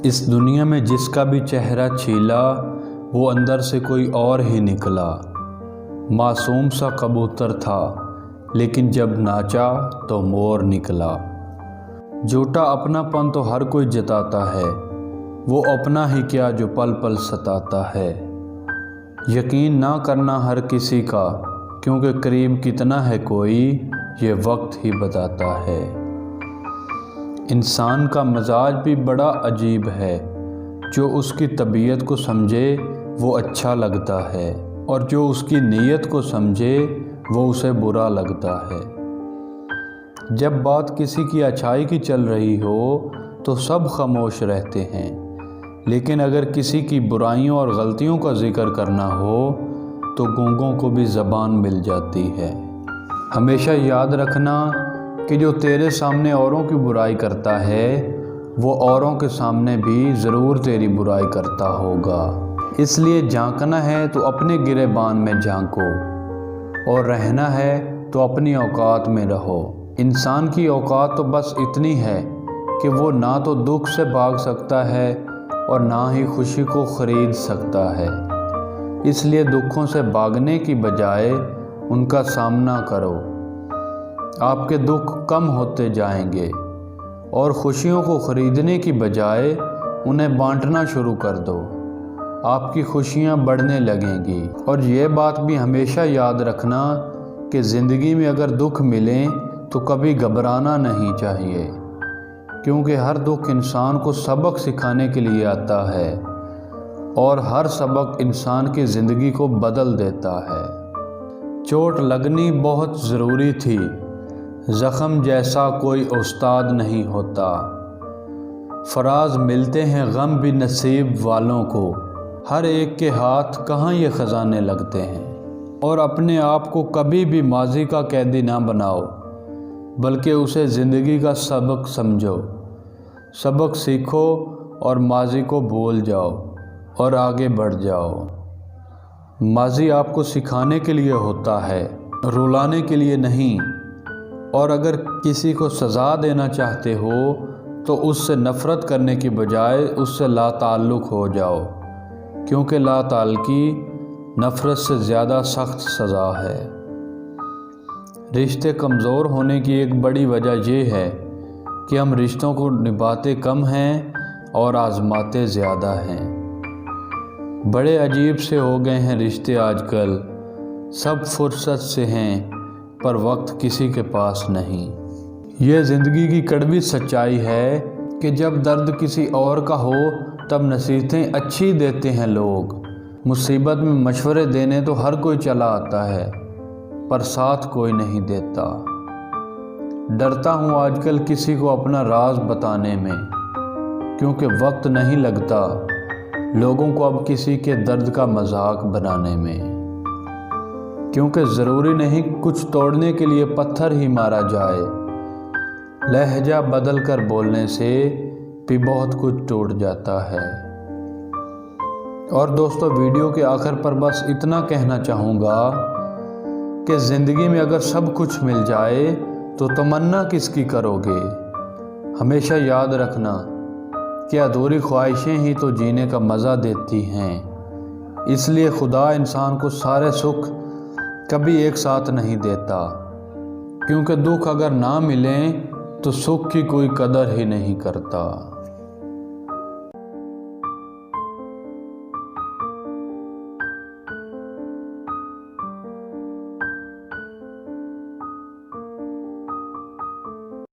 اس دنیا میں جس کا بھی چہرہ چھیلا وہ اندر سے کوئی اور ہی نکلا۔ معصوم سا کبوتر تھا لیکن جب ناچا تو مور نکلا۔ جھوٹا اپنا پن تو ہر کوئی جتاتا ہے، وہ اپنا ہی کیا جو پل پل ستاتا ہے۔ یقین نہ کرنا ہر کسی کا، کیونکہ قریب کتنا ہے کوئی یہ وقت ہی بتاتا ہے۔ انسان کا مزاج بھی بڑا عجیب ہے، جو اس کی طبیعت کو سمجھے وہ اچھا لگتا ہے، اور جو اس کی نیت کو سمجھے وہ اسے برا لگتا ہے۔ جب بات کسی کی اچھائی کی چل رہی ہو تو سب خاموش رہتے ہیں، لیکن اگر کسی کی برائیوں اور غلطیوں کا ذکر کرنا ہو تو گونگوں کو بھی زبان مل جاتی ہے۔ ہمیشہ یاد رکھنا کہ جو تیرے سامنے اوروں کی برائی کرتا ہے وہ اوروں کے سامنے بھی ضرور تیری برائی کرتا ہوگا۔ اس لیے جھانکنا ہے تو اپنے گریبان میں جھانکو، اور رہنا ہے تو اپنی اوقات میں رہو۔ انسان کی اوقات تو بس اتنی ہے کہ وہ نہ تو دکھ سے بھاگ سکتا ہے اور نہ ہی خوشی کو خرید سکتا ہے۔ اس لیے دکھوں سے بھاگنے کی بجائے ان کا سامنا کرو۔ آپ کے دکھ کم ہوتے جائیں گے، اور خوشیوں کو خریدنے کی بجائے انہیں بانٹنا شروع کر دو۔ آپ کی خوشیاں بڑھنے لگیں گی۔ اور یہ بات بھی ہمیشہ یاد رکھنا کہ زندگی میں اگر دکھ ملیں تو کبھی گھبرانا نہیں چاہیے، کیونکہ ہر دکھ انسان کو سبق سکھانے کے لیے آتا ہے، اور ہر سبق انسان کی زندگی کو بدل دیتا ہے۔ چوٹ لگنی بہت ضروری تھی، زخم جیسا کوئی استاد نہیں ہوتا۔ فراز ملتے ہیں غم بھی نصیب والوں کو، ہر ایک کے ہاتھ کہاں یہ خزانے لگتے ہیں۔ اور اپنے آپ کو کبھی بھی ماضی کا قیدی نہ بناؤ، بلکہ اسے زندگی کا سبق سمجھو۔ سبق سیکھو اور ماضی کو بھول جاؤ اور آگے بڑھ جاؤ۔ ماضی آپ کو سکھانے کے لیے ہوتا ہے، رلانے کے لیے نہیں۔ اور اگر کسی کو سزا دینا چاہتے ہو تو اس سے نفرت کرنے کی بجائے اس سے لا تعلق ہو جاؤ، کیونکہ لا تعلقی نفرت سے زیادہ سخت سزا ہے۔ رشتے کمزور ہونے کی ایک بڑی وجہ یہ ہے کہ ہم رشتوں کو نبھاتے کم ہیں اور آزماتے زیادہ ہیں۔ بڑے عجیب سے ہو گئے ہیں رشتے آج کل، سب فرصت سے ہیں پر وقت کسی کے پاس نہیں۔ یہ زندگی کی کڑوی سچائی ہے کہ جب درد کسی اور کا ہو تب نصیحتیں اچھی دیتے ہیں لوگ۔ مصیبت میں مشورے دینے تو ہر کوئی چلا آتا ہے، پر ساتھ کوئی نہیں دیتا۔ ڈرتا ہوں آج کل کسی کو اپنا راز بتانے میں، کیونکہ وقت نہیں لگتا لوگوں کو اب کسی کے درد کا مذاق بنانے میں۔ کیونکہ ضروری نہیں کچھ توڑنے کے لیے پتھر ہی مارا جائے، لہجہ بدل کر بولنے سے بھی بہت کچھ ٹوٹ جاتا ہے۔ اور دوستو، ویڈیو کے آخر پر بس اتنا کہنا چاہوں گا کہ زندگی میں اگر سب کچھ مل جائے تو تمنا کس کی کرو گے؟ ہمیشہ یاد رکھنا کہ ادھوری خواہشیں ہی تو جینے کا مزہ دیتی ہیں۔ اس لیے خدا انسان کو سارے سکھ کبھی ایک ساتھ نہیں دیتا، کیونکہ دکھ اگر نہ ملیں تو سکھ کی کوئی قدر ہی نہیں کرتا۔